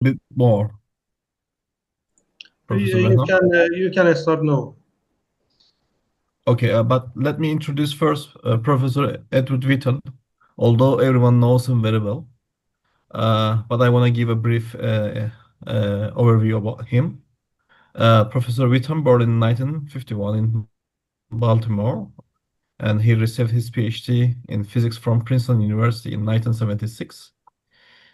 bit more, Professor Mehta. You can start now. Okay, but let me introduce first Professor Edward Witten, although everyone knows him very well. But I want to give a brief overview about him. Professor Witten, born in 1951 in Baltimore, and he received his PhD in physics from Princeton University in 1976.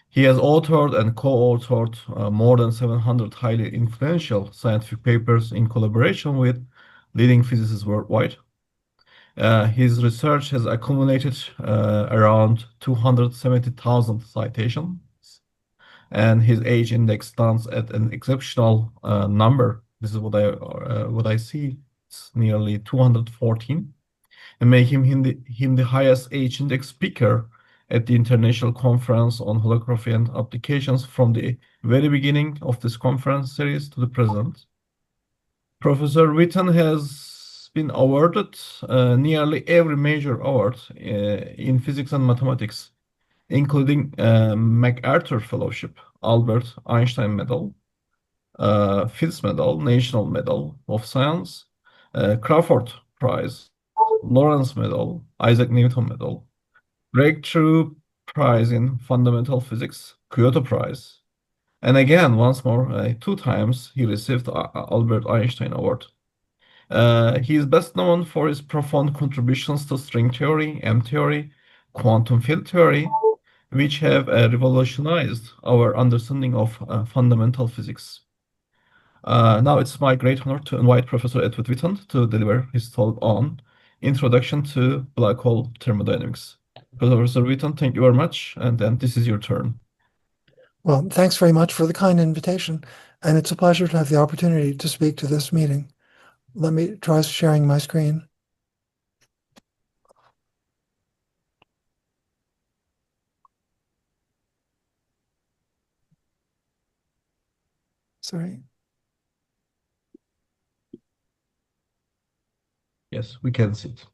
He has authored and co-authored more than 700 highly influential scientific papers in collaboration with leading physicists worldwide. His research has accumulated around 270,000 citations, and his age index stands at an exceptional number. This is what I see. It's nearly 214, and make him the highest age index speaker at the International Conference on Holography and Applications from the very beginning of this conference series to the present. Professor Witten has been awarded nearly every major award in physics and mathematics, including MacArthur Fellowship, Albert Einstein Medal, Fields Medal, National Medal of Science, Crawford Prize, Lawrence Medal, Isaac Newton Medal, Breakthrough Prize in Fundamental Physics, Kyoto Prize, and again, once more, two times he received the Albert Einstein Award. He is best known for his profound contributions to string theory, M theory, quantum field theory, which have revolutionized our understanding of fundamental physics. Now it's my great honor to invite Professor Edward Witten to deliver his talk on Introduction to Black Hole Thermodynamics. Professor Witten, thank you very much, and then this is your turn. Well, thanks very much for the kind invitation, and it's a pleasure to have the opportunity to speak to this meeting. Let me try sharing my screen. Sorry. Yes, we can see it.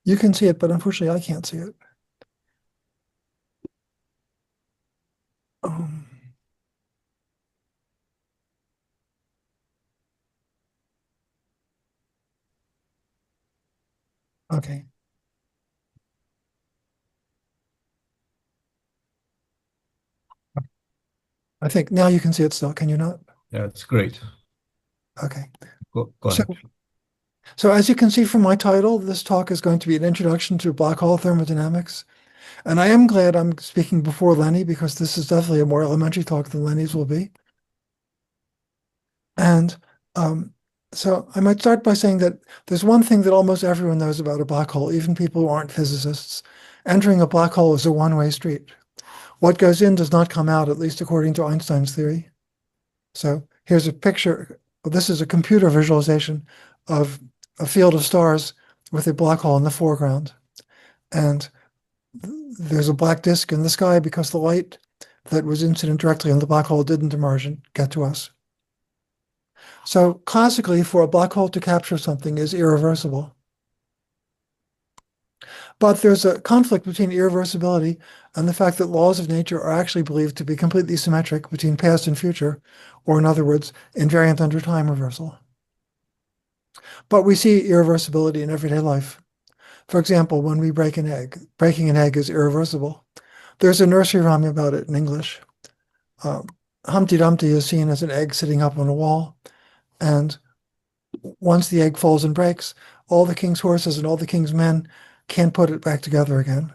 You can see it, but unfortunately I can't see it. Um, okay. I think now you can see it still, can you not? Yeah, it's great. Okay. Go So, ahead. so as you can see from my title, this talk is going to be an introduction to black hole thermodynamics. And I am glad I'm speaking before Lenny because this is definitely a more elementary talk than Lenny's will be. And so I might start by saying that there's one thing that almost everyone knows about a black hole, even people who aren't physicists. Entering a black hole is a one-way street. What goes in does not come out, at least according to Einstein's theory. So here's a picture. Well, this is a computer visualization of a field of stars with a black hole in the foreground. And there's a black disk in the sky because the light that was incident directly on the black hole didn't emerge and get to us. So classically, for a black hole to capture something is irreversible. But there's a conflict between irreversibility and the fact that laws of nature are actually believed to be completely symmetric between past and future, or in other words, invariant under time reversal. But we see irreversibility in everyday life. For example, when we break an egg, breaking an egg is irreversible. There's a nursery rhyme about it in English. Humpty Dumpty is seen as an egg sitting up on a wall, and once the egg falls and breaks, all the king's horses and all the king's men can't put it back together again.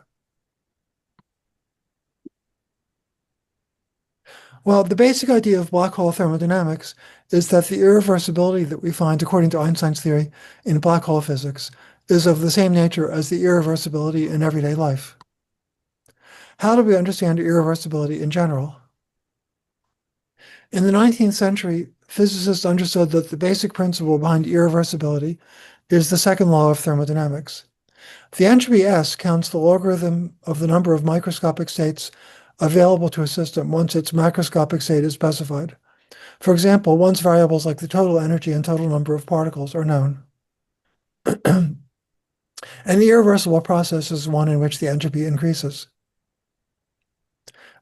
Well, the basic idea of black hole thermodynamics is that the irreversibility that we find, according to Einstein's theory, in black hole physics is of the same nature as the irreversibility in everyday life. How do we understand irreversibility in general? In the 19th century, physicists understood that the basic principle behind irreversibility is the second law of thermodynamics. The entropy S counts the logarithm of the number of microscopic states available to a system once its macroscopic state is specified. For example, once variables like the total energy and total number of particles are known. An irreversible process is one in which the entropy increases.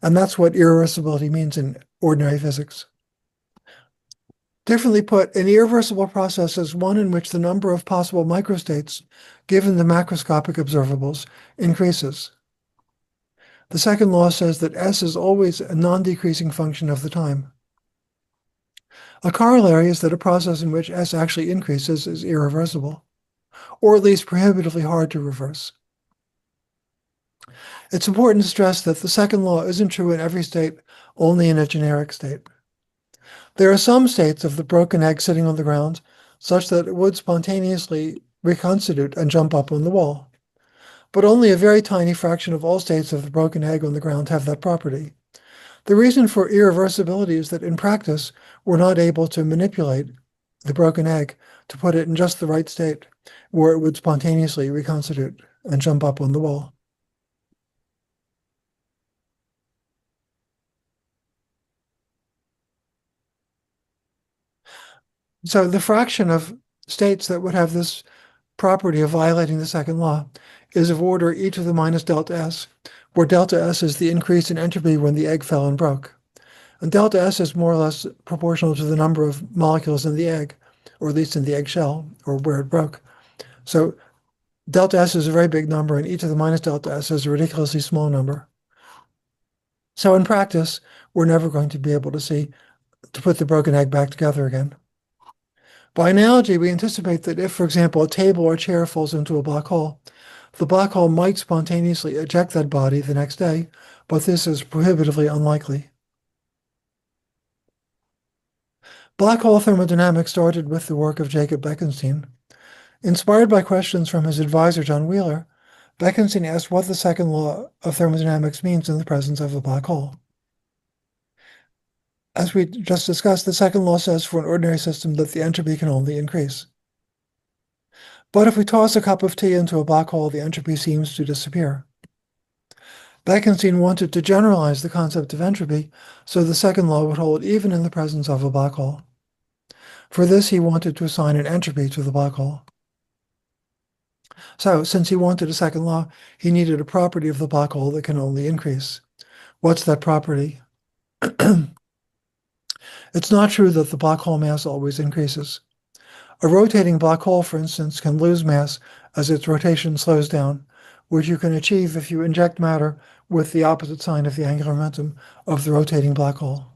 And that's what irreversibility means in ordinary physics. Differently put, an irreversible process is one in which the number of possible microstates, given the macroscopic observables, increases. The second law says that S is always a non-decreasing function of the time. A corollary is that a process in which S actually increases is irreversible, or at least prohibitively hard to reverse. It's important to stress that the second law isn't true in every state, only in a generic state. There are some states of the broken egg sitting on the ground such that it would spontaneously reconstitute and jump up on the wall. But only a very tiny fraction of all states of the broken egg on the ground have that property. The reason for irreversibility is that in practice, we're not able to manipulate the broken egg to put it in just the right state where it would spontaneously reconstitute and jump up on the wall. So the fraction of states that would have this property of violating the second law is of order e to the minus delta S, where delta S is the increase in entropy when the egg fell and broke. And delta S is more or less proportional to the number of molecules in the egg, or at least in the eggshell, or where it broke. So delta S is a very big number, and e to the minus delta S is a ridiculously small number. So in practice, we're never going to be able to put the broken egg back together again. By analogy, we anticipate that if, for example, a table or chair falls into a black hole, the black hole might spontaneously eject that body the next day, but this is prohibitively unlikely. Black hole thermodynamics started with the work of Jacob Bekenstein. Inspired by questions from his advisor, John Wheeler, Bekenstein asked what the second law of thermodynamics means in the presence of a black hole. As we just discussed, the second law says for an ordinary system that the entropy can only increase. But if we toss a cup of tea into a black hole, the entropy seems to disappear. Bekenstein wanted to generalize the concept of entropy so the second law would hold even in the presence of a black hole. For this, he wanted to assign an entropy to the black hole. So, since he wanted a second law, he needed a property of the black hole that can only increase. What's that property? It's not true that the black hole mass always increases. A rotating black hole, for instance, can lose mass as its rotation slows down, which you can achieve if you inject matter with the opposite sign of the angular momentum of the rotating black hole.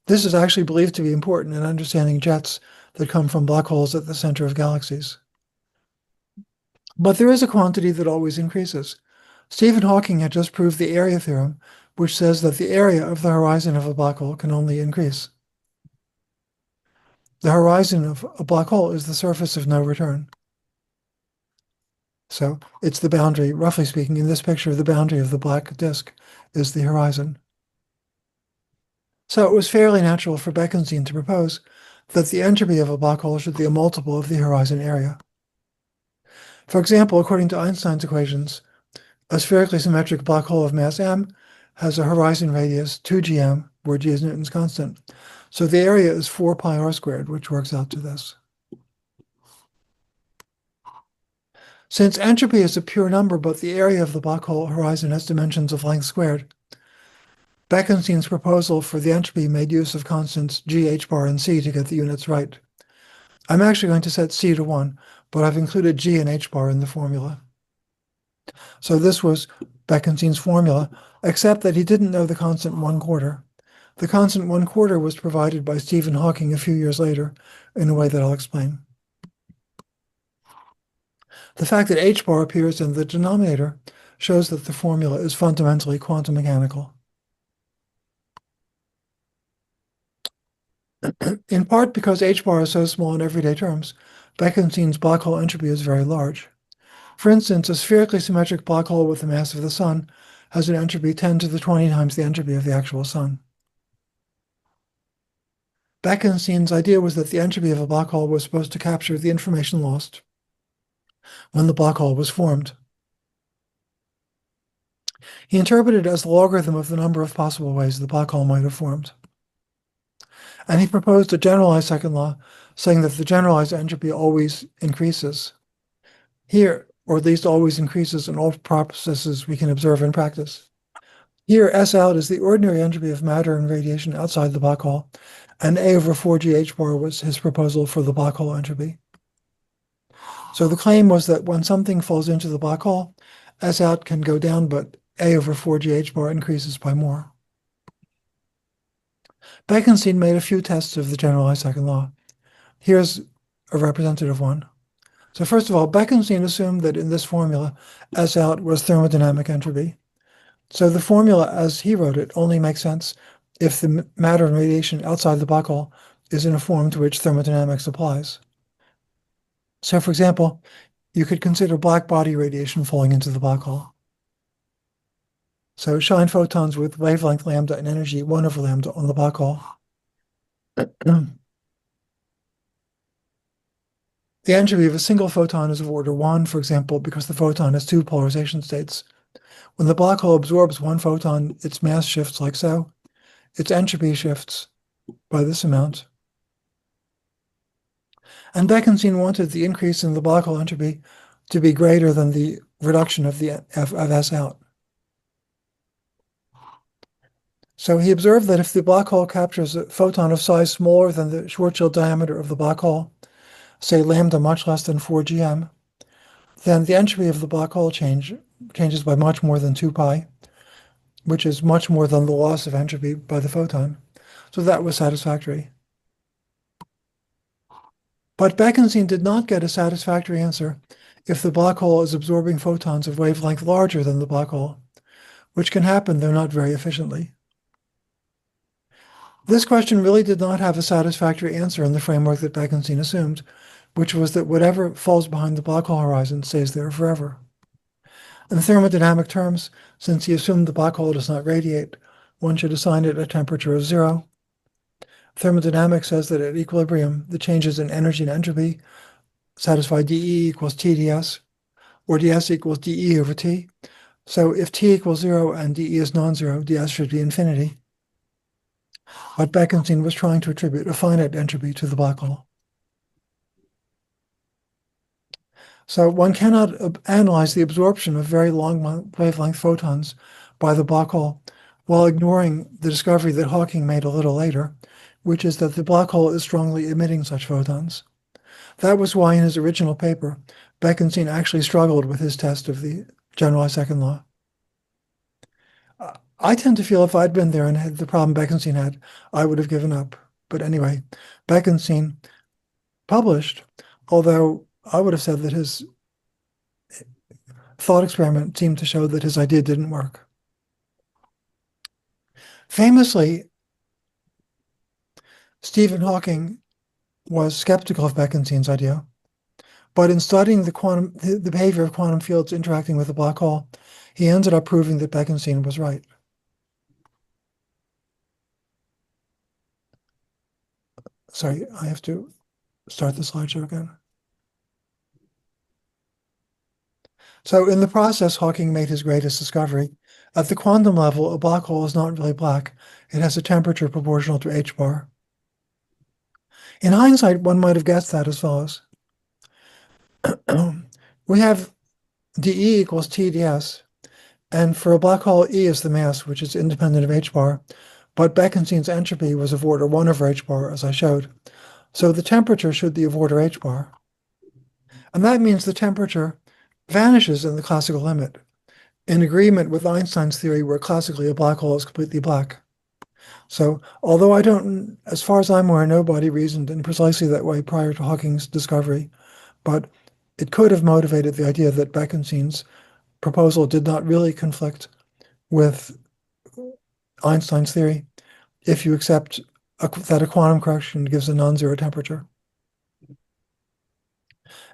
This is actually believed to be important in understanding jets that come from black holes at the center of galaxies. But there is a quantity that always increases. Stephen Hawking had just proved the area theorem, which says that the area of the horizon of a black hole can only increase. The horizon of a black hole is the surface of no return. So it's the boundary, roughly speaking, in this picture, the boundary of the black disk is the horizon. So it was fairly natural for Bekenstein to propose that the entropy of a black hole should be a multiple of the horizon area. For example, according to Einstein's equations, a spherically symmetric black hole of mass m has a horizon radius 2gm, where g is Newton's constant. So the area is 4 pi r squared, which works out to this. Since entropy is a pure number, but the area of the black hole horizon has dimensions of length squared, Bekenstein's proposal for the entropy made use of constants g, h bar, and c to get the units right. I'm actually going to set c to 1, but I've included g and h bar in the formula. So this was Bekenstein's formula, except that he didn't know the constant 1/4. The constant 1/4 was provided by Stephen Hawking a few years later in a way that I'll explain. The fact that h bar appears in the denominator shows that the formula is fundamentally quantum mechanical. In part because h bar is so small in everyday terms, Bekenstein's black hole entropy is very large. For instance, a spherically symmetric black hole with the mass of the sun has an entropy 10 to the 20 times the entropy of the actual sun. Bekenstein's idea was that the entropy of a black hole was supposed to capture the information lost when the black hole was formed. He interpreted it as the logarithm of the number of possible ways the black hole might have formed. And he proposed a generalized second law, saying that the generalized entropy always increases. Here, or at least always increases in all processes we can observe in practice. Here, S out is the ordinary entropy of matter and radiation outside the black hole, and A over 4G H bar was his proposal for the black hole entropy. So the claim was that when something falls into the black hole, S out can go down, but A over 4G H bar increases by more. Bekenstein made a few tests of the generalized second law. Here's a representative one. So first of all, Bekenstein assumed that in this formula, S out was thermodynamic entropy. So the formula, as he wrote it, only makes sense if the matter and radiation outside the black hole is in a form to which thermodynamics applies. So for example, you could consider black body radiation falling into the black hole. So shine photons with wavelength lambda and energy 1 over lambda on the black hole. The entropy of a single photon is of order 1, for example, because the photon has 2 polarization states. When the black hole absorbs 1 photon, its mass shifts like so. Its entropy shifts by this amount. And Bekenstein wanted the increase in the black hole entropy to be greater than the reduction of the of S out. So he observed that if the black hole captures a photon of size smaller than the Schwarzschild diameter of the black hole, say lambda much less than 4 GM, then the entropy of the black hole changes by much more than 2 pi, which is much more than the loss of entropy by the photon. So that was satisfactory. But Bekenstein did not get a satisfactory answer if the black hole is absorbing photons of wavelength larger than the black hole, which can happen, though not very efficiently. This question really did not have a satisfactory answer in the framework that Bekenstein assumed, which was that whatever falls behind the black hole horizon stays there forever. In thermodynamic terms, since he assumed the black hole does not radiate, one should assign it a temperature of 0. Thermodynamics says that at equilibrium, the changes in energy and entropy satisfy dE equals TdS, or ds equals dE over T. So if T equals 0 and dE is non-zero, ds should be infinity. But Bekenstein was trying to attribute a finite entropy to the black hole. So one cannot analyze the absorption of very long wavelength photons by the black hole while ignoring the discovery that Hawking made a little later, which is that the black hole is strongly emitting such photons. That was why in his original paper, Bekenstein actually struggled with his test of the generalized second law. I tend to feel if I'd been there and had the problem Bekenstein had, I would have given up. But anyway, Bekenstein published, although I would have said that his thought experiment seemed to show that his idea didn't work. Famously, Stephen Hawking was skeptical of Bekenstein's idea, but in studying the behavior of quantum fields interacting with the black hole, he ended up proving that Bekenstein was right. Sorry, I have to start the slideshow again. So in the process, Hawking made his greatest discovery. At the quantum level, a black hole is not really black. It has a temperature proportional to h bar. In hindsight, one might have guessed that as follows. We have dE equals TdS, and for a black hole, E is the mass, which is independent of h bar, but Bekenstein's entropy was of order 1 over h bar, as I showed. So the temperature should be of order h bar. And that means the temperature vanishes in the classical limit, in agreement with Einstein's theory where classically a black hole is completely black. So although I don't, as far as I'm aware, nobody reasoned in precisely that way prior to Hawking's discovery, but it could have motivated the idea that Bekenstein's proposal did not really conflict with Einstein's theory if you accept that a quantum correction gives a non-zero temperature.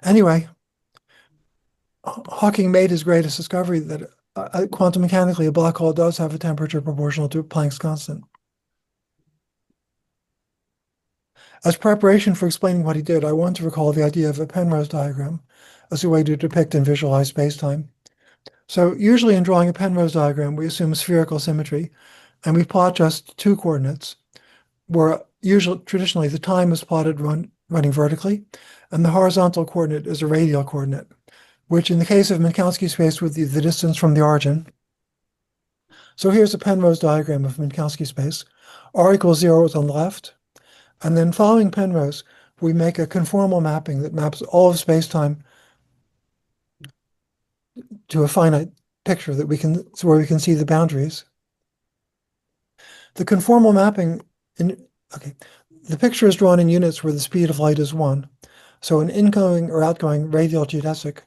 Anyway, Hawking made his greatest discovery that quantum mechanically a black hole does have a temperature proportional to Planck's constant. As preparation for explaining what he did, I want to recall the idea of a Penrose diagram as a way to depict and visualize spacetime. So usually in drawing a Penrose diagram, we assume spherical symmetry, and we plot just 2 coordinates, where traditionally the time is plotted running vertically, and the horizontal coordinate is a radial coordinate. which in the case of Minkowski space would be the distance from the origin. So here's a Penrose diagram of Minkowski space. R equals 0 is on the left. And then following Penrose, we make a conformal mapping that maps all of space-time to a finite picture that where we can see the boundaries. The conformal mapping, the picture is drawn in units where the speed of light is 1. So an incoming or outgoing radial geodesic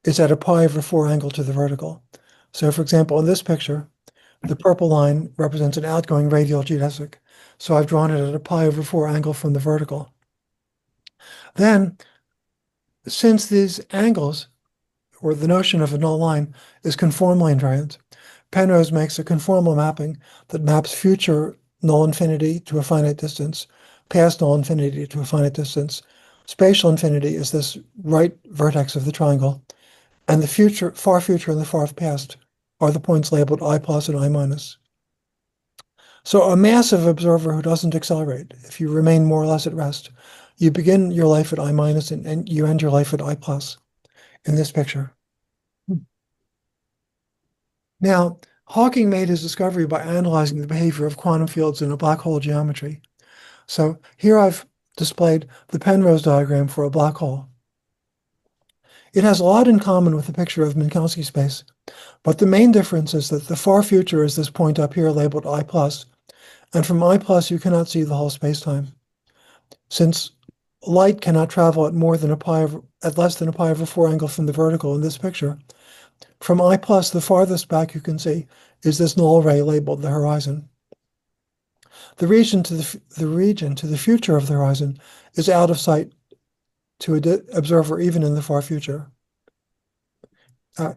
is at a pi/4 angle to the vertical. So for example, in this picture, the purple line represents an outgoing radial geodesic. So I've drawn it at a pi/4 angle from the vertical. Then, since these angles, or the notion of a null line, is conformally invariant, Penrose makes a conformal mapping that maps future null infinity to a finite distance, past null infinity to a finite distance. Spatial infinity is this right vertex of the triangle, and the future, far future and the far past are the points labeled I plus and I minus. So a massive observer who doesn't accelerate, if you remain more or less at rest, you begin your life at I minus and you end your life at I plus in this picture. Now, Hawking made his discovery by analyzing the behavior of quantum fields in a black hole geometry. So here I've displayed the Penrose diagram for a black hole. It has a lot in common with the picture of Minkowski space, but the main difference is that the far future is this point up here labeled I plus, and from I plus you cannot see the whole spacetime. Since light cannot travel at less than a pi/4 angle from the vertical in this picture, from I plus, the farthest back you can see is this null ray labeled the horizon. The region to the future of the horizon is out of sight to an observer even in the far future. At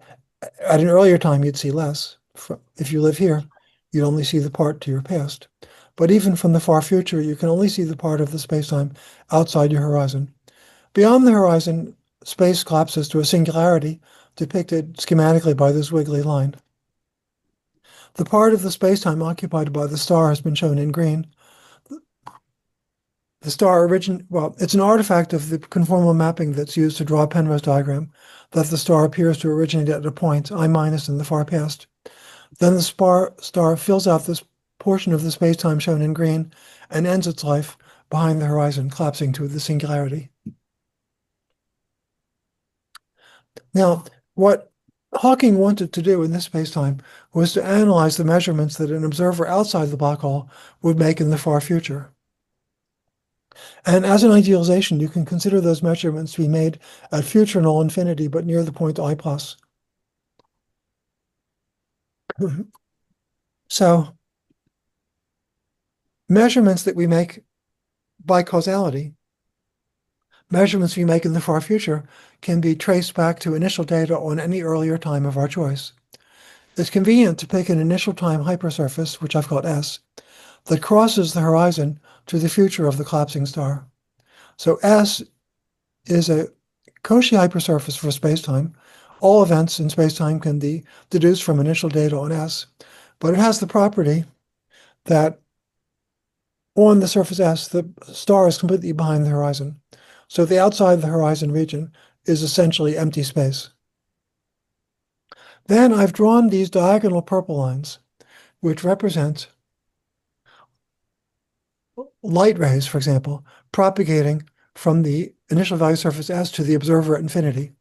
an earlier time, you'd see less. If you live here, you'd only see the part to your past. But even from the far future, you can only see the part of the spacetime outside your horizon. Beyond the horizon, space collapses to a singularity depicted schematically by this wiggly line. The part of the spacetime occupied by the star has been shown in green. The star it's an artifact of the conformal mapping that's used to draw a Penrose diagram, that the star appears to originate at a point, I minus in the far past. Then the star fills out this portion of the spacetime shown in green and ends its life behind the horizon, collapsing to the singularity. Now, what Hawking wanted to do in this spacetime was to analyze the measurements that an observer outside the black hole would make in the far future. And as an idealization, you can consider those measurements to be made at future null infinity, but near the point I plus. So measurements that we make by causality, measurements we make in the far future, can be traced back to initial data on any earlier time of our choice. It's convenient to pick an initial time hypersurface, which I've called S, that crosses the horizon to the future of the collapsing star. So S is a Cauchy hypersurface for spacetime. All events in spacetime can be deduced from initial data on S, but it has the property that on the surface S, the star is completely behind the horizon. So the outside the horizon region is essentially empty space. Then I've drawn these diagonal purple lines, which represent light rays, for example, propagating from the initial value surface S to the observer at infinity.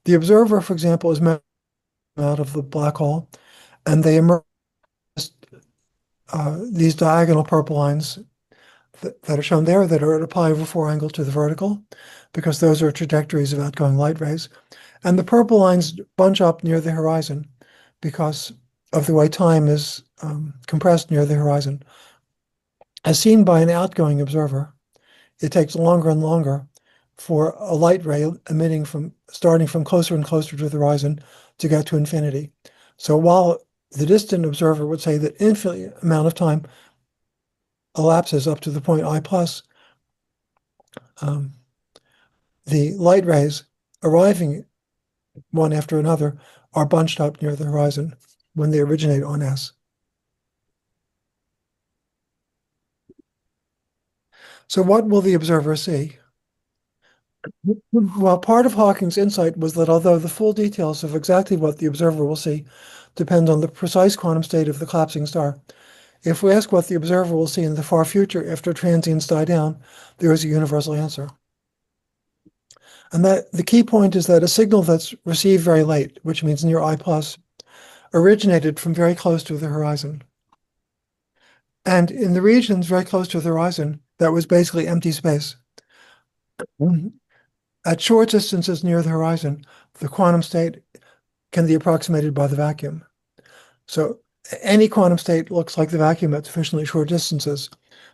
The observer, for example, is out of the black hole, and they emerge these diagonal purple lines that are shown there that are at a pi/4 angle to the vertical, because those are trajectories of outgoing light rays. And the purple lines bunch up near the horizon because of the way time is compressed near the horizon. As seen by an outgoing observer, it takes longer and longer for a light ray starting from closer and closer to the horizon to get to infinity. So while the distant observer would say that infinite amount of time elapses up to the point I plus, the light rays arriving one after another are bunched up near the horizon when they originate on S. So what will the observer see? Well, part of Hawking's insight was that although the full details of exactly what the observer will see depend on the precise quantum state of the collapsing star, if we ask what the observer will see in the far future after transients die down, there is a universal answer. And that the key point is that a signal that's received very late, which means near I plus, originated from very close to the horizon. And in the regions very close to the horizon, that was basically empty space. At short distances near the horizon, the quantum state can be approximated by the vacuum. So any quantum state looks like the vacuum at sufficiently short distances.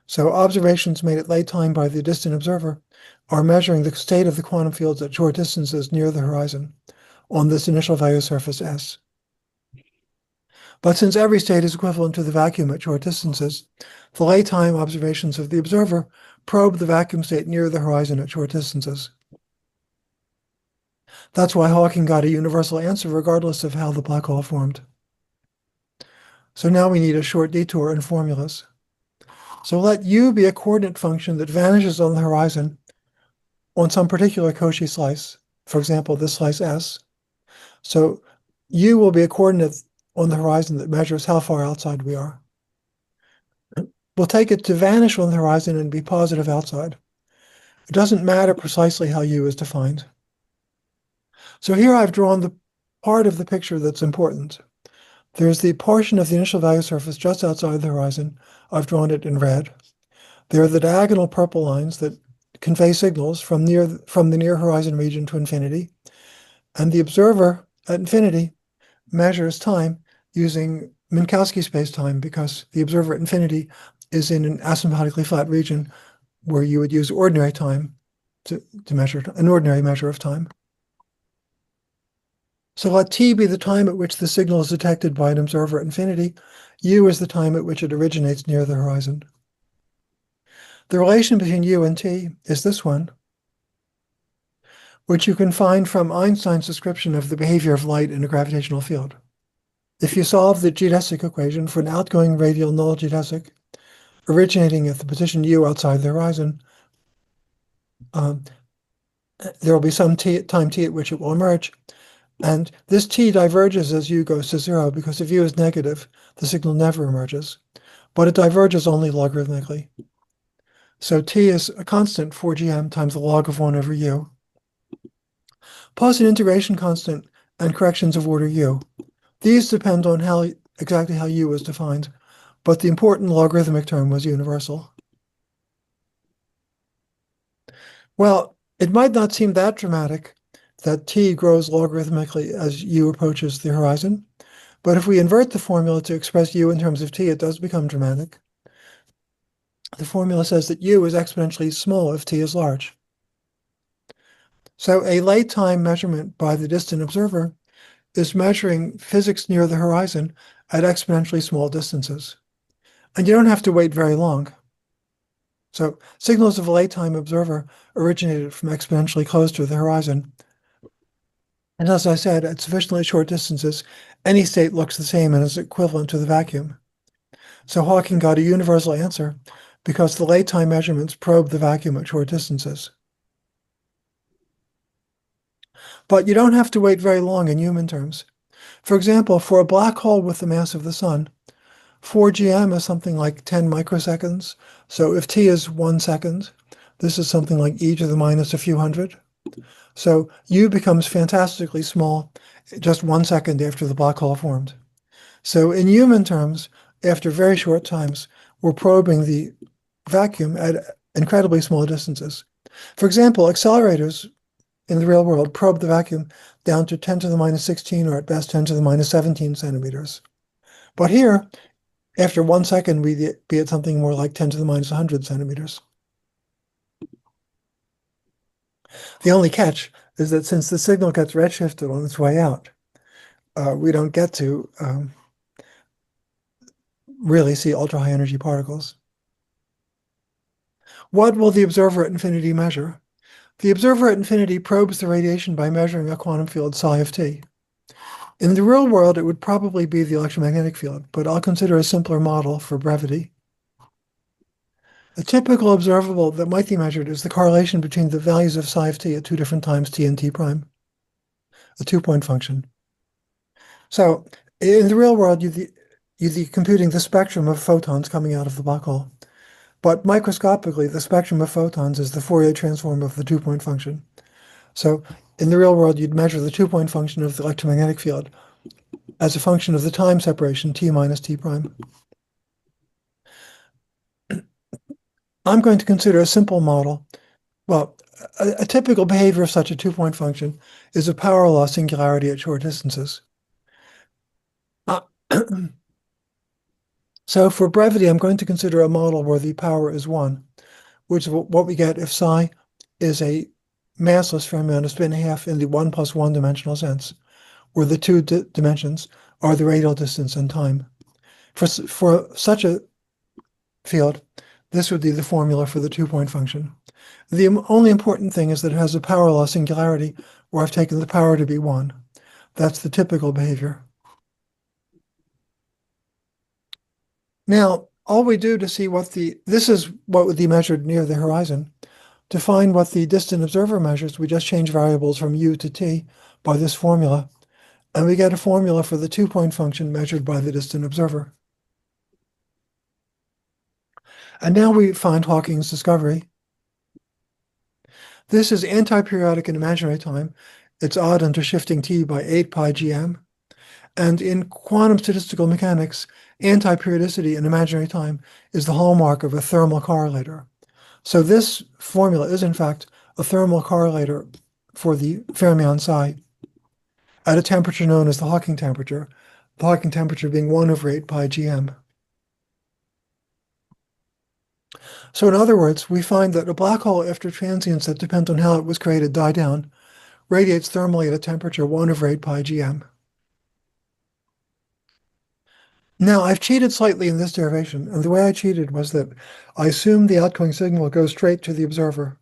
So observations made at late time by the distant observer are measuring the state of the quantum fields at short distances near the horizon on this initial value surface S. But since every state is equivalent to the vacuum at short distances, the late time observations of the observer probe the vacuum state near the horizon at short distances. That's why Hawking got a universal answer regardless of how the black hole formed. So now we need a short detour in formulas. So let U be a coordinate function that vanishes on the horizon on some particular Cauchy slice, for example, this slice S. So U will be a coordinate on the horizon that measures how far outside we are. We'll take it to vanish on the horizon and be positive outside. It doesn't matter precisely how U is defined. So here I've drawn the part of the picture that's important. There's the portion of the initial value surface just outside the horizon. I've drawn it in red. There are the diagonal purple lines that convey signals from the near horizon region to infinity. And the observer at infinity measures time using Minkowski spacetime because the observer at infinity is in an asymptotically flat region where you would use ordinary time to measure an ordinary measure of time. So let t be the time at which the signal is detected by an observer at infinity. U is the time at which it originates near the horizon. The relation between U and t is this one, which you can find from Einstein's description of the behavior of light in a gravitational field. If you solve the geodesic equation for an outgoing radial null geodesic originating at the position U outside the horizon, there will be some time t at which it will emerge. And this t diverges as U goes to 0 because if U is negative, the signal never emerges, but it diverges only logarithmically. So t is a constant 4gm times the log of 1 over U, plus an integration constant and corrections of order U. These depend on exactly how U is defined, but the important logarithmic term was universal. Well, it might not seem that dramatic that t grows logarithmically as U approaches the horizon, but if we invert the formula to express U in terms of t, it does become dramatic. The formula says that U is exponentially small if t is large. So a late time measurement by the distant observer is measuring physics near the horizon at exponentially small distances. And you don't have to wait very long. So signals of a late time observer originated from exponentially close to the horizon. And as I said, at sufficiently short distances, any state looks the same and is equivalent to the vacuum. So Hawking got a universal answer because the late time measurements probe the vacuum at short distances. But you don't have to wait very long in human terms. For example, for a black hole with the mass of the sun, 4gm is something like 10 microseconds. So if t is 1 second, this is something like e to the minus a few hundred. So U becomes fantastically small just 1 second after the black hole formed. So in human terms, after very short times, we're probing the vacuum at incredibly small distances. For example, accelerators in the real world probe the vacuum down to 10 to the minus 16 or at best 10 to the minus 17 centimeters. But here, after 1 second, we'd be at something more like 10 to the minus 100 centimeters. The only catch is that since the signal gets redshifted on its way out, we don't get to really see ultra-high energy particles. What will the observer at infinity measure? The observer at infinity probes the radiation by measuring a quantum field psi of t. In the real world, it would probably be the electromagnetic field, but I'll consider a simpler model for brevity. A typical observable that might be measured is the correlation between the values of psi of t at two different times t and t prime, a two-point function. So in the real world, you'd be computing the spectrum of photons coming out of the black hole. But microscopically, the spectrum of photons is the Fourier transform of the two-point function. So in the real world, you'd measure the two-point function of the electromagnetic field as a function of the time separation, t minus t prime. I'm going to consider a simple model. Well, a typical behavior of such a two-point function is a power law singularity at short distances. Uh, so for brevity, I'm going to consider a model where the power is 1, which is what we get if psi is a massless fermion of spin half in the 1 plus 1 dimensional sense, where the two dimensions are the radial distance and time. For such a field, this would be the formula for the two-point function. The only important thing is that it has a power law singularity where I've taken the power to be 1. That's the typical behavior. Now, all we do to see this is what would be measured near the horizon. To find what the distant observer measures, we just change variables from u to t by this formula, and we get a formula for the two-point function measured by the distant observer. And now we find Hawking's discovery. This is anti-periodic in imaginary time. It's odd under shifting t by 8 pi gm. And in quantum statistical mechanics, anti-periodicity in imaginary time is the hallmark of a thermal correlator. So this formula is, in fact, a thermal correlator for the fermion psi at a temperature known as the Hawking temperature being 1 over 8 pi gm. So in other words, we find that a black hole, after transients that depend on how it was created die down, radiates thermally at a temperature 1 over 8 pi gm. Now, I've cheated slightly in this derivation, and the way I cheated was that I assumed the outgoing signal goes straight to the observer,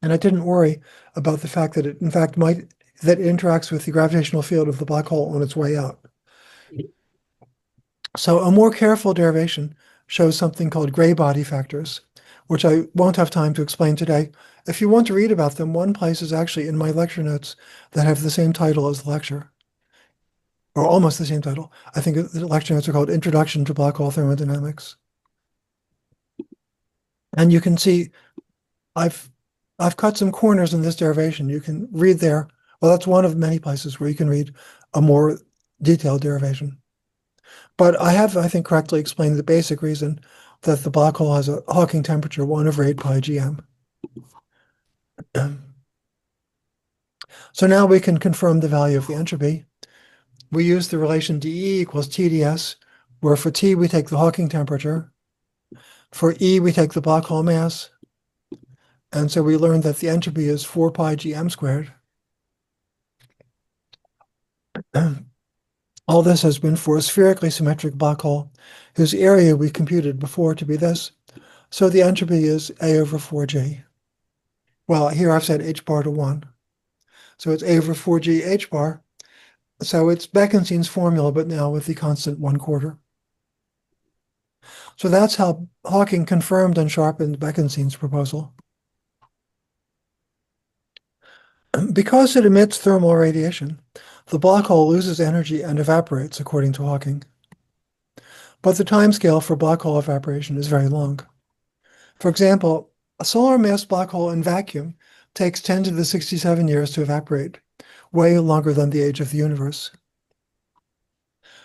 and I didn't worry about the fact that it, in fact, that it interacts with the gravitational field of the black hole on its way out. So a more careful derivation shows something called gray body factors, which I won't have time to explain today. If you want to read about them, one place is actually in my lecture notes that have the same title as the lecture, or almost the same title. I think the lecture notes are called Introduction to Black Hole Thermodynamics. And you can see I've cut some corners in this derivation. You can read there. Well, that's one of many places where you can read a more detailed derivation. But I have, I think, correctly explained the basic reason that the black hole has a Hawking temperature 1 over 8 pi gm. So now we can confirm the value of the entropy. We use the relation dE equals TdS, where for T we take the Hawking temperature, for E we take the black hole mass, and so we learned that the entropy is 4 pi gm squared. All this has been for a spherically symmetric black hole, whose area we computed before to be this. So the entropy is A over 4G. Well, here I've set H bar to 1. So it's A over 4G H bar. So it's Bekenstein's formula, but now with the constant 1/4. So that's how Hawking confirmed and sharpened Bekenstein's proposal. Because it emits thermal radiation, the black hole loses energy and evaporates, according to Hawking. But the timescale for black hole evaporation is very long. For example, a solar mass black hole in vacuum takes 10 to the 67 years to evaporate, way longer than the age of the universe.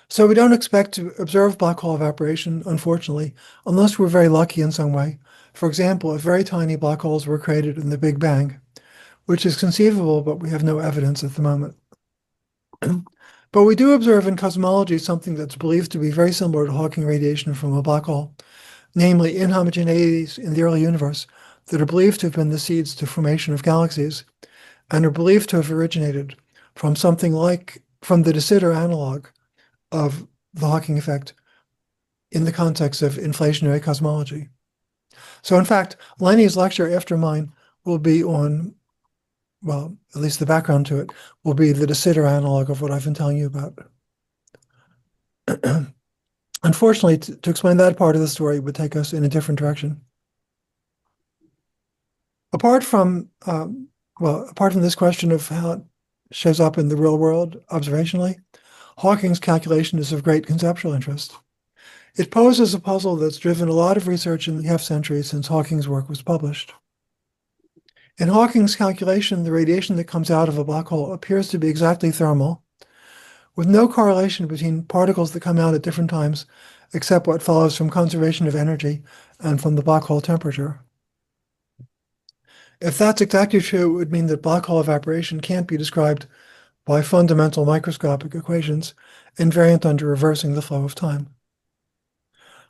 So we don't expect to observe black hole evaporation, unfortunately, unless we're very lucky in some way. For example, if very tiny black holes were created in the Big Bang, which is conceivable, but we have no evidence at the moment. But we do observe in cosmology something that's believed to be very similar to Hawking radiation from a black hole, namely inhomogeneities in the early universe that are believed to have been the seeds to formation of galaxies and are believed to have originated from something like, from the de Sitter analog of the Hawking effect in the context of inflationary cosmology. So in fact, Lenny's lecture after mine will be on, well, at least the background to it, will be the de Sitter analog of what I've been telling you about. Unfortunately, to explain that part of the story would take us in a different direction. Apart from, apart from this question of how it shows up in the real world observationally, Hawking's calculation is of great conceptual interest. It poses a puzzle that's driven a lot of research in the half-century since Hawking's work was published. In Hawking's calculation, the radiation that comes out of a black hole appears to be exactly thermal, with no correlation between particles that come out at different times, except what follows from conservation of energy and from the black hole temperature. If that's exactly true, it would mean that black hole evaporation can't be described by fundamental microscopic equations invariant under reversing the flow of time.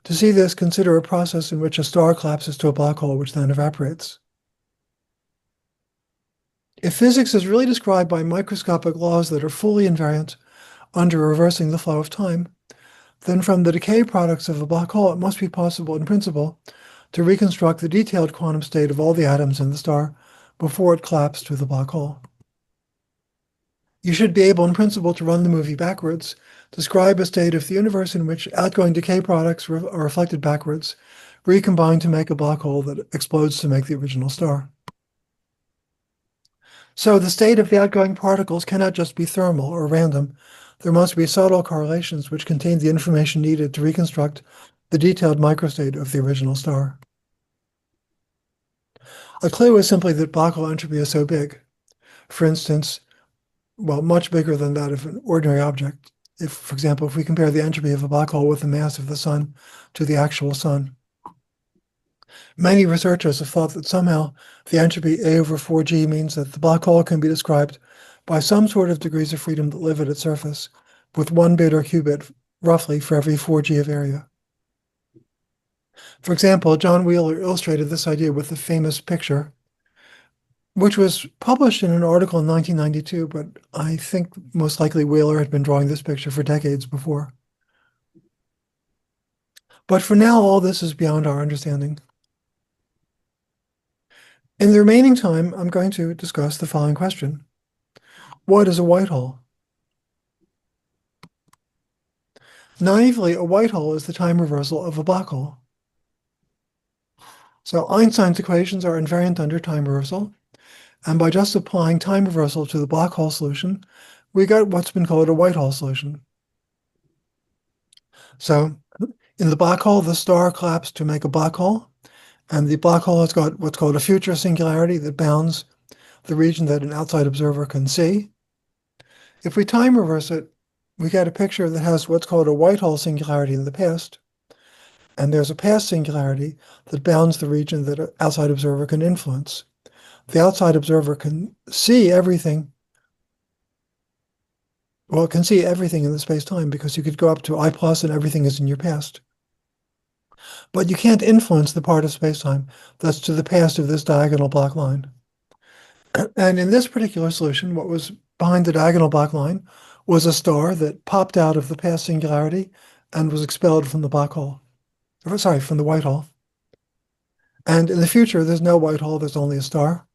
To see this, consider a process in which a star collapses to a black hole which then evaporates. If physics is really described by microscopic laws that are fully invariant under reversing the flow of time, then from the decay products of a black hole, it must be possible in principle to reconstruct the detailed quantum state of all the atoms in the star before it collapsed to the black hole. You should be able in principle to run the movie backwards, describe a state of the universe in which outgoing decay products are reflected backwards, recombine to make a black hole that explodes to make the original star. So the state of the outgoing particles cannot just be thermal or random. There must be subtle correlations which contain the information needed to reconstruct the detailed microstate of the original star. A clue is simply that black hole entropy is so big. For instance, well, much bigger than that of an ordinary object. If, for example, if we compare the entropy of a black hole with the mass of the sun to the actual sun. Many researchers have thought that somehow the entropy A over 4G means that the black hole can be described by some sort of degrees of freedom that live at its surface, with 1 bit or qubit roughly for every 4G of area. For example, John Wheeler illustrated this idea with the famous picture, which was published in an article in 1992, but I think most likely Wheeler had been drawing this picture for decades before. But for now, all this is beyond our understanding. In the remaining time, I'm going to discuss the following question. What is a white hole? Naively, a white hole is the time reversal of a black hole. So Einstein's equations are invariant under time reversal, and by just applying time reversal to the black hole solution, we got what's been called a white hole solution. So in the black hole, the star collapsed to make a black hole, and the black hole has got what's called a future singularity that bounds the region that an outside observer can see. If we time reverse it, we get a picture that has what's called a white hole singularity in the past, and there's a past singularity that bounds the region that an outside observer can influence. The outside observer can see everything. Well, it can see everything in the space-time because you could go up to I plus and everything is in your past. But you can't influence the part of space-time that's to the past of this diagonal black line. And in this particular solution, what was behind the diagonal black line was a star that popped out of the past singularity and was expelled from the black hole. Sorry, from the white hole. And in the future, there's no white hole, there's only a star.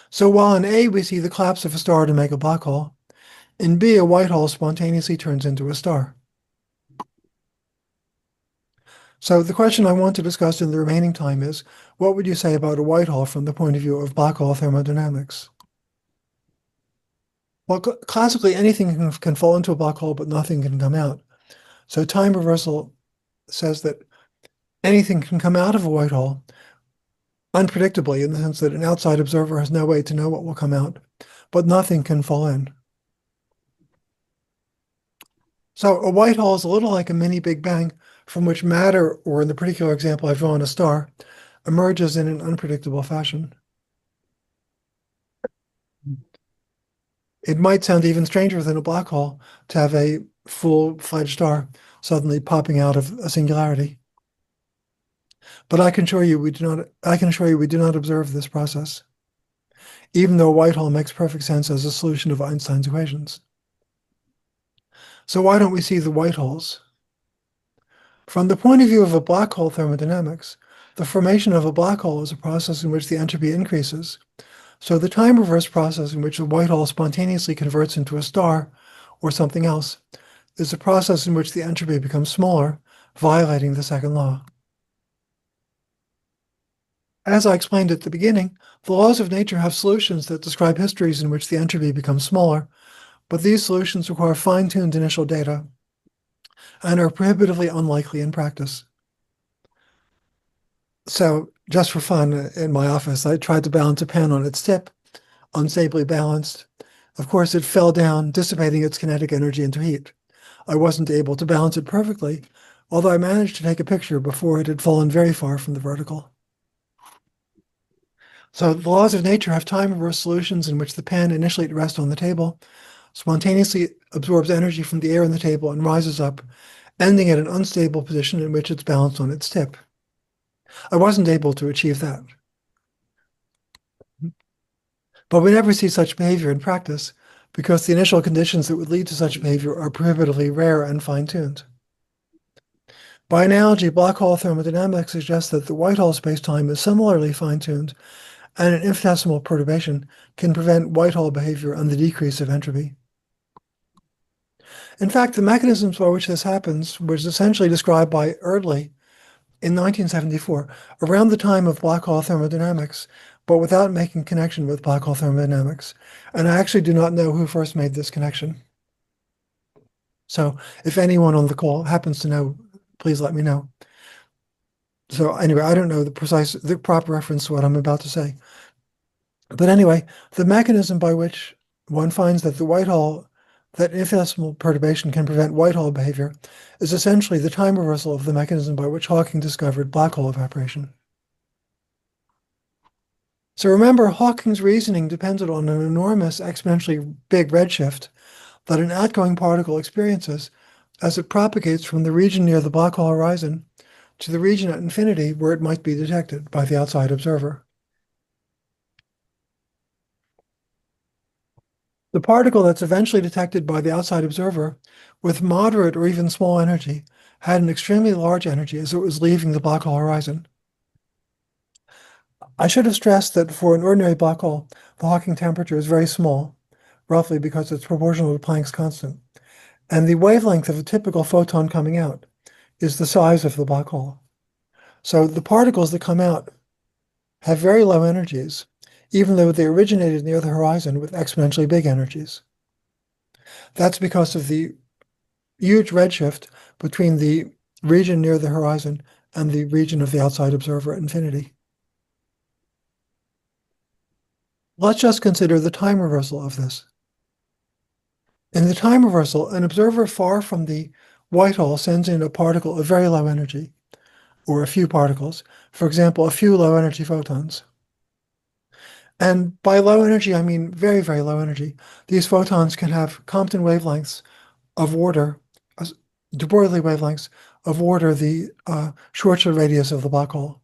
So while in A, we see the collapse of a star to make a black hole, in B, a white hole spontaneously turns into a star. So the question I want to discuss in the remaining time is, what would you say about a white hole from the point of view of black hole thermodynamics? Well, classically, anything can fall into a black hole, but nothing can come out. So time reversal says that anything can come out of a white hole unpredictably, in the sense that an outside observer has no way to know what will come out, but nothing can fall in. So a white hole is a little like a mini Big Bang from which matter, or in the particular example I've drawn, a star, emerges in an unpredictable fashion. It might sound even stranger than a black hole to have a full-fledged star suddenly popping out of a singularity. But I can assure you we do not observe this process, even though a white hole makes perfect sense as a solution of Einstein's equations. So why don't we see the white holes? From the point of view of a black hole thermodynamics, the formation of a black hole is a process in which the entropy increases. So the time reverse process in which a white hole spontaneously converts into a star or something else is a process in which the entropy becomes smaller, violating the second law. As I explained at the beginning, the laws of nature have solutions that describe histories in which the entropy becomes smaller, but these solutions require fine-tuned initial data and are prohibitively unlikely in practice. So just for fun, in my office, I tried to balance a pen on its tip, unstably balanced. Of course, it fell down, dissipating its kinetic energy into heat. I wasn't able to balance it perfectly, although I managed to take a picture before it had fallen very far from the vertical. So the laws of nature have time-reverse solutions in which the pen, initially at rest on the table, spontaneously absorbs energy from the air in the table and rises up, ending at an unstable position in which it's balanced on its tip. I wasn't able to achieve that. But we never see such behavior in practice because the initial conditions that would lead to such behavior are prohibitively rare and fine-tuned. By analogy, black hole thermodynamics suggests that the white hole spacetime is similarly fine-tuned, and an infinitesimal perturbation can prevent white hole behavior and the decrease of entropy. In fact, the mechanisms by which this happens was essentially described by Erdely in 1974, around the time of black hole thermodynamics, but without making connection with black hole thermodynamics. And I actually do not know who first made this connection. So if anyone on the call happens to know, please let me know. So anyway, I don't know the proper reference to what I'm about to say. But anyway, the mechanism by which one finds that that infinitesimal perturbation can prevent white hole behavior is essentially the time reversal of the mechanism by which Hawking discovered black hole evaporation. So remember, Hawking's reasoning depended on an enormous exponentially big redshift that an outgoing particle experiences as it propagates from the region near the black hole horizon to the region at infinity where it might be detected by the outside observer. The particle that's eventually detected by the outside observer with moderate or even small energy had an extremely large energy as it was leaving the black hole horizon. I should have stressed that for an ordinary black hole, the Hawking temperature is very small, roughly because it's proportional to Planck's constant. And the wavelength of a typical photon coming out is the size of the black hole. So the particles that come out have very low energies, even though they originated near the horizon with exponentially big energies. That's because of the huge redshift between the region near the horizon and the region of the outside observer at infinity. Let's just consider the time reversal of this. In the time reversal, an observer far from the white hole sends in a particle of very low energy, or a few particles, for example, a few low energy photons. And by low energy, I mean very, very low energy. These photons can have Compton wavelengths of order, de Broglie wavelengths of order the Schwarzschild radius of the black hole.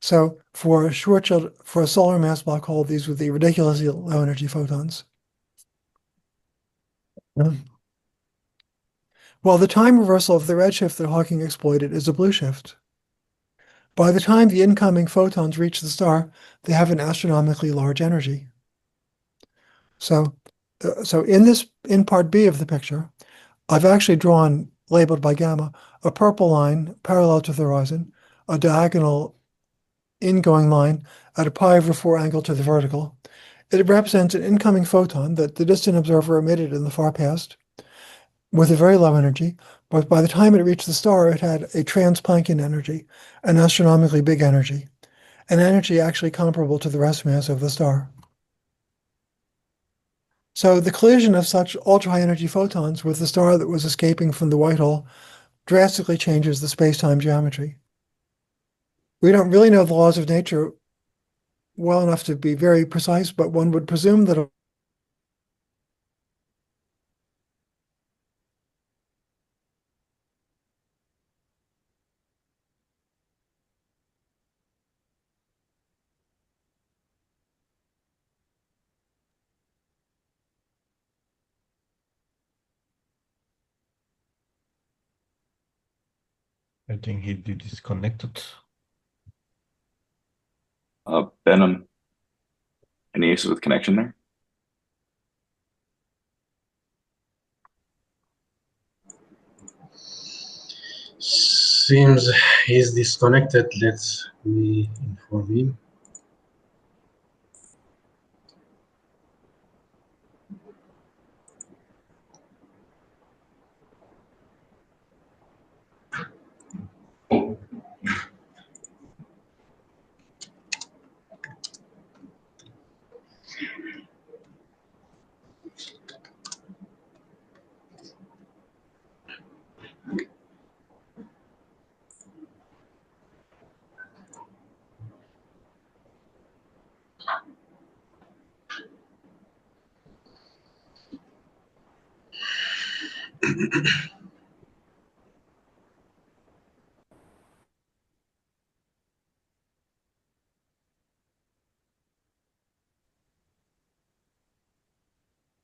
So for a solar mass black hole, these would be ridiculously low energy photons. Well, the time reversal of the redshift that Hawking exploited is a blue shift. By the time the incoming photons reach the star, they have an astronomically large energy. So, in part B of the picture, I've actually drawn, labeled by gamma, a purple line parallel to the horizon, a diagonal ingoing line at a pi/4 angle to the vertical. It represents an incoming photon that the distant observer emitted in the far past with a very low energy, but by the time it reached the star, it had a trans-Planckian energy, an astronomically big energy, an energy actually comparable to the rest mass of the star. So the collision of such ultra-high energy photons with the star that was escaping from the white hole drastically changes the space-time geometry. We don't really know the laws of nature well enough to be very precise, but one would presume that I think he disconnected. Benham, any issues with connection there? seems he's disconnected. Let me inform him.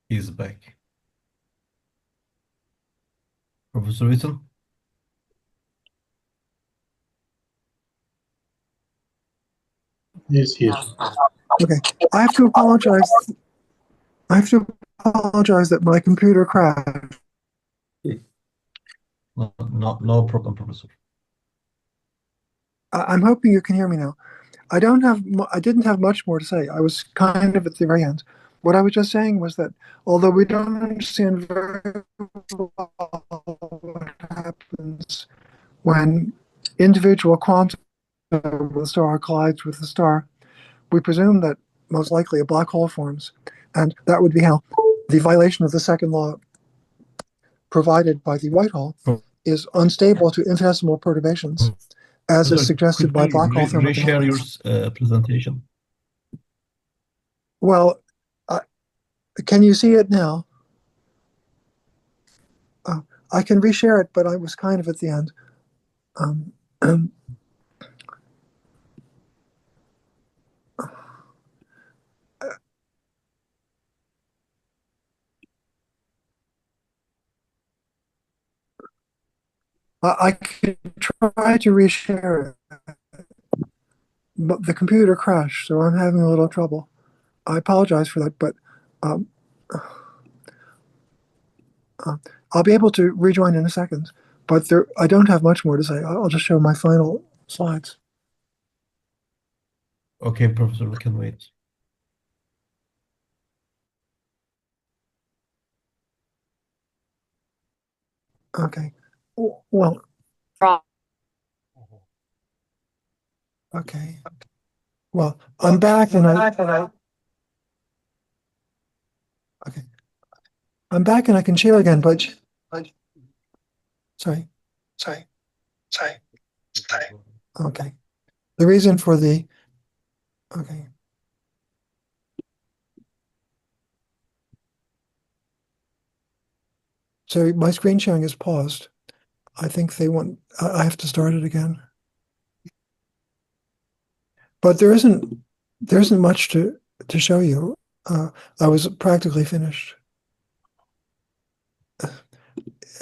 He's back. Professor Witten? He's here. Okay, I have to apologize. I have to apologize that my computer crashed. No problem, Professor. I'm hoping you can hear me now. I didn't have much more to say. I was kind of at the very end. What I was just saying was that although we don't understand very well what happens when individual quanta of the star collides with the star, we presume that most likely a black hole forms, and that would be how the violation of the second law provided by the white hole is unstable to infinitesimal perturbations, as is Professor, suggested could by you black hole reshare your thermodynamics. presentation? Well, can you see it now? I can reshare it, but I was kind of at the end. Um, I can try to reshare it, but the computer crashed, so I'm having a little trouble. I apologize for that, but um, I'll be able to rejoin in a second. But I don't have much more to say. I'll just show my final slides. Okay, Professor, we can wait. Okay. Well, okay. Well, I'm back and okay. I'm back and I can share again, but sorry. Okay. The reason for the okay. So my screen sharing is paused. I think they want I have to start it again. But there isn't much to show you. I was practically finished.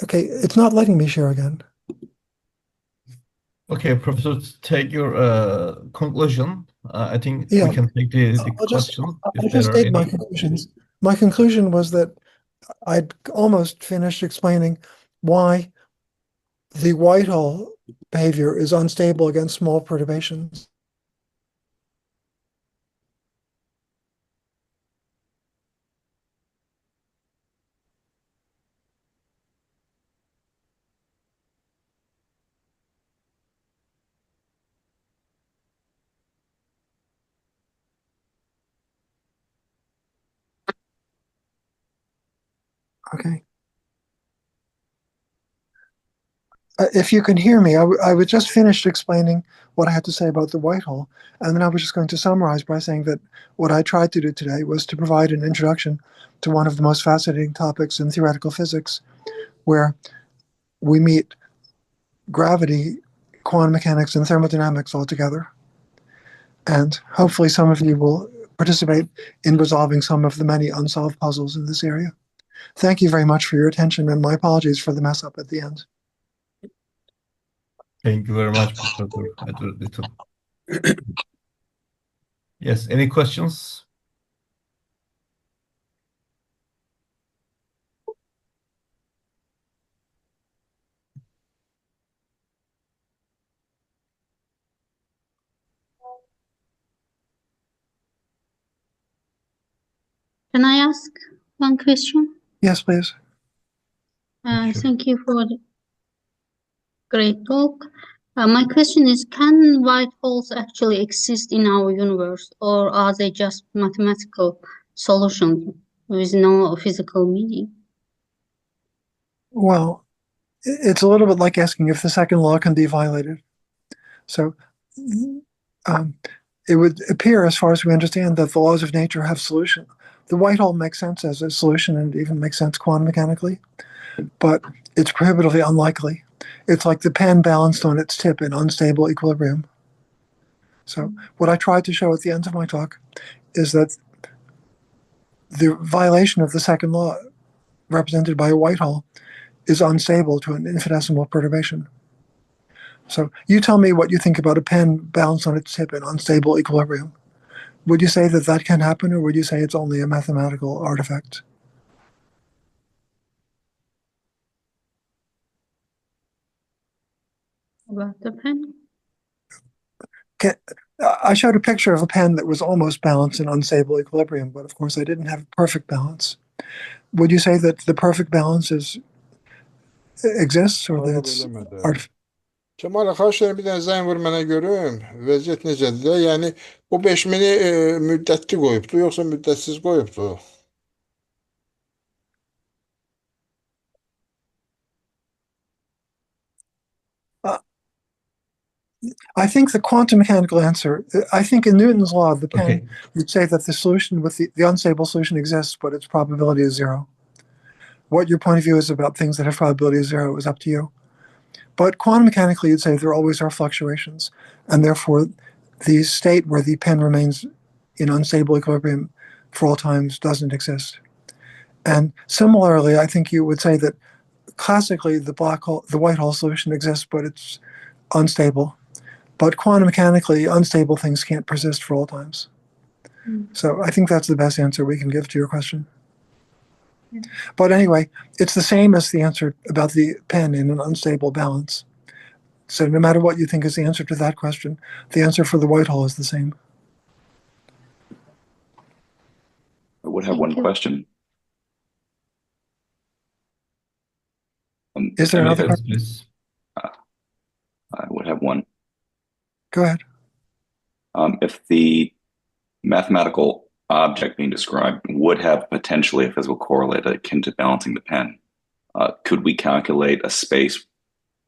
Okay, it's not letting me share again. Okay, Professor, take your conclusion. I think Yeah, we can take the I'll just question I'll if just there are state my any. conclusions. My conclusion was that I'd almost finished explaining why the Whitehall behavior is unstable against small perturbations. Okay. If you can hear me, I was just finished explaining what I had to say about the Whitehall, and then I was just going to summarize by saying that what I tried to do today was to provide an introduction to one of the most fascinating topics in theoretical physics, where we meet gravity, quantum mechanics, and thermodynamics all together. And hopefully some of you will participate in resolving some of the many unsolved puzzles in this area. Thank you very much for your attention, and my apologies for the mess up at the end. Thank you very much, Professor Edward Litton. Yes, any questions? Can I ask one question? Yes, please. Sure. Thank you for the great talk. My question is, can white holes actually exist in our universe, or are they just mathematical solutions with no physical meaning? Well, it's a little bit like asking if the second law can be violated. So it would appear, as far as we understand, that the laws of nature have solution. The white hole makes sense as a solution and even makes sense quantum mechanically, but it's prohibitively unlikely. It's like the pen balanced on its tip in unstable equilibrium. So what I tried to show at the end of my talk is that the violation of the second law, represented by a white hole, is unstable to an infinitesimal perturbation. So you tell me what you think about a pen balanced on its tip in unstable equilibrium. Would you say that that can happen, or would you say it's only a mathematical artifact? About the pen? I showed a picture of a pen that was almost balanced in unstable equilibrium, but of course I didn't have perfect balance. Would you say that the perfect balance exists, or that Cavab it's eləmədi. Kemal, xahiş edirəm bir dənə zəng vur mənə görüm. Vəziyyət necədir də? Yəni bu 5000-i müddətli qoyubdu, yoxsa müddətsiz qoyubdu? I think the quantum mechanical answer, I think in Newton's law of the pen, Okay. you'd say that the solution with the unstable solution exists, but its probability is zero. What your point of view is about things that have probability of zero is up to you. But quantum mechanically, you'd say there always are fluctuations, and therefore the state where the pen remains in unstable equilibrium for all times doesn't exist. And similarly, I think you would say that classically the white hole solution exists, but it's unstable. But quantum mechanically, unstable things can't persist for all times. So I think that's the best answer we can give to your question. But anyway, it's the same as the answer about the pen in an unstable balance. So no matter what you think is the answer to that question, the answer for the white hole is the same. I would have Thank one you. question. Is there another Yes, question? please. I would have one. Go ahead. If the mathematical object being described would have potentially a physical correlate akin to balancing the pen, could we calculate a space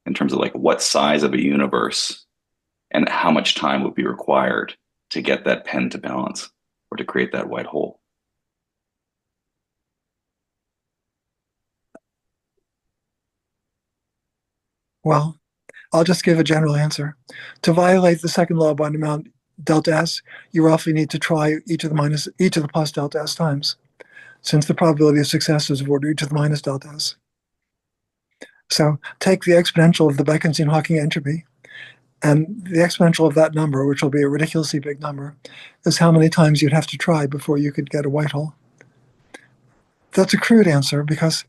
in terms of like what size of a universe and how much time would be required to get that pen to balance or to create that white hole? Well, I'll just give a general answer. To violate the second law by an amount delta S, you roughly need to try each of the plus delta S times, since the probability of success is of order e to the minus delta S. So take the exponential of the Bekenstein-Hawking entropy, and the exponential of that number, which will be a ridiculously big number, is how many times you'd have to try before you could get a white hole. That's a crude answer because,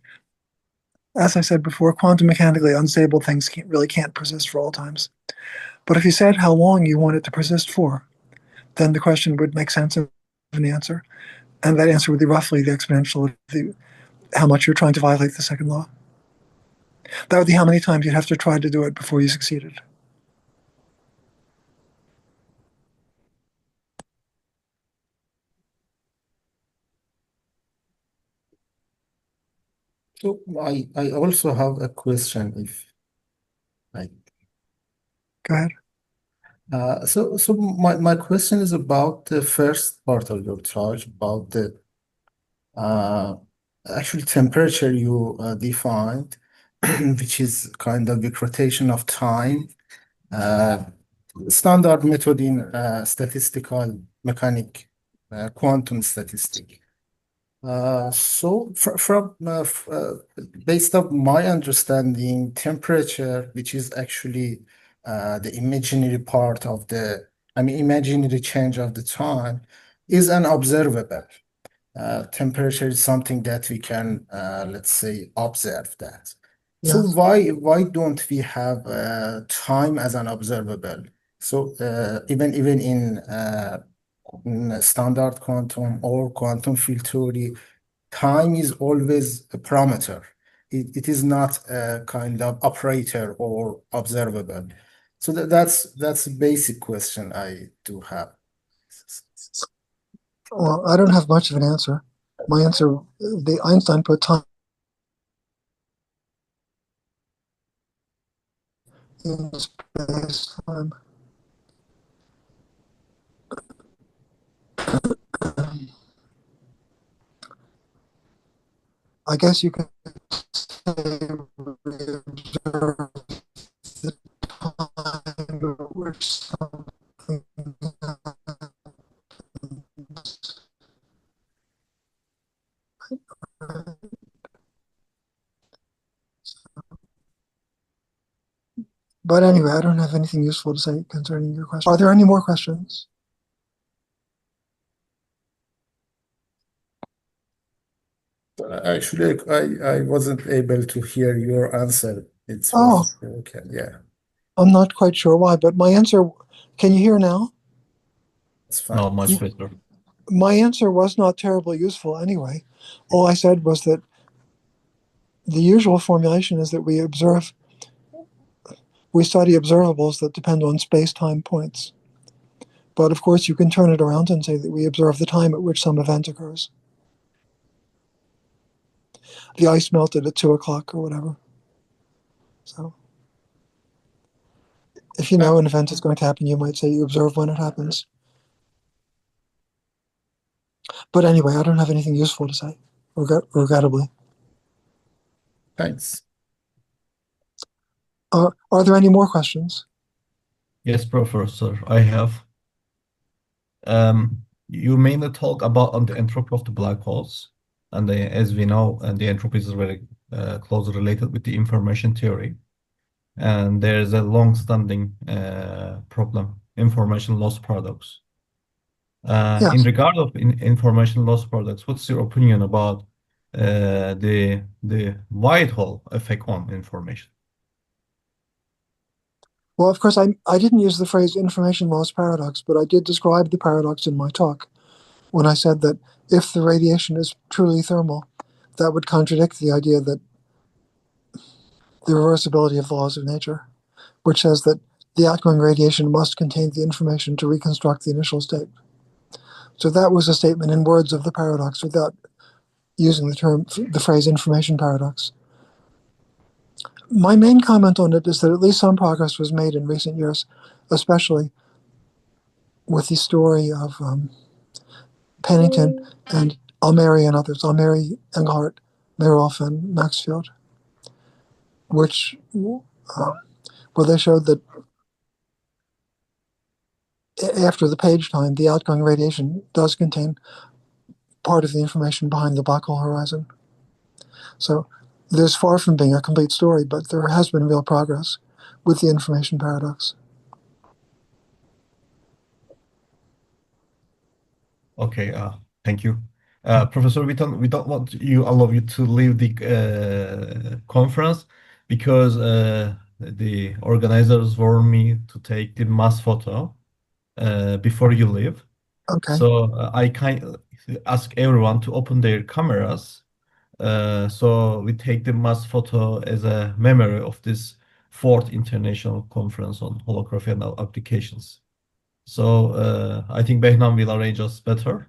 as I said before, quantum mechanically unstable things really can't persist for all times. But if you said how long you want it to persist for, then the question would make sense of an answer. And that answer would be roughly the exponential of how much you're trying to violate the second law. That would be how many times you'd have to try to do it before you succeeded. So I also have a question if I Go ahead. so my question is about the first part of your charge about the actually temperature you defined, which is kind of the rotation of time. Standard method in statistical mechanic, quantum statistics. So from based on my understanding, temperature, which is actually the imaginary part of imaginary change of the time, is unobservable. Temperature is something that we can, let's say, observe that. So Yes. why don't we have time as an observable? So even in standard quantum or quantum field theory, time is always a parameter. It is not a kind of operator or observable. So that's a basic question I do have. Well, I don't have much of an answer. My answer, the Einstein put time in space time. I guess you could say we observe the time at which something happens. But anyway, I don't have anything useful to say concerning your question. Are there any more questions? Actually, I wasn't able to hear your answer. It Oh, was okay. Yeah, I'm not quite sure why, but my answer, can you hear now? it's No, fine. much better. My answer was not terribly useful anyway. All I said was that the usual formulation is that we study observables that depend on space-time points. But of course, you can turn it around and say that we observe the time at which some event occurs. The ice melted at 2 o'clock or whatever. So if you know an event is going to happen, you might say you observe when it happens. But anyway, I don't have anything useful to say, regrettably. Thanks. Are there any more questions? Yes, Professor, I have. You mainly talk about on the entropy of the black holes, and as we know, the entropy is very closely related with the information theory. And there is a long-standing problem, information loss paradox. In Yes. regard of information loss paradox, what's your opinion about the white hole effect on information? Well, of course, I didn't use the phrase information loss paradox, but I did describe the paradox in my talk when I said that if the radiation is truly thermal, that would contradict the idea that the reversibility of the laws of nature, which says that the outgoing radiation must contain the information to reconstruct the initial state. So that was a statement in words of the paradox without using the phrase information paradox. My main comment on it is that at least some progress was made in recent years, especially with the story of Pennington and Almeri and others, Almeri, Engelhardt, Mayroff, and Maxfield, which where they showed that after the page time, the outgoing radiation does contain part of the information behind the black hole horizon. So there's far from being a complete story, but there has been real progress with the information paradox. Okay, thank you. Professor Witton, we don't want allow you to leave the conference because the organizers warned me to take the mass photo before you leave. Okay. So I can ask everyone to open their cameras. So we take the mass photo as a memory of this fourth international conference on holography and applications. So I think Behnam will arrange us better.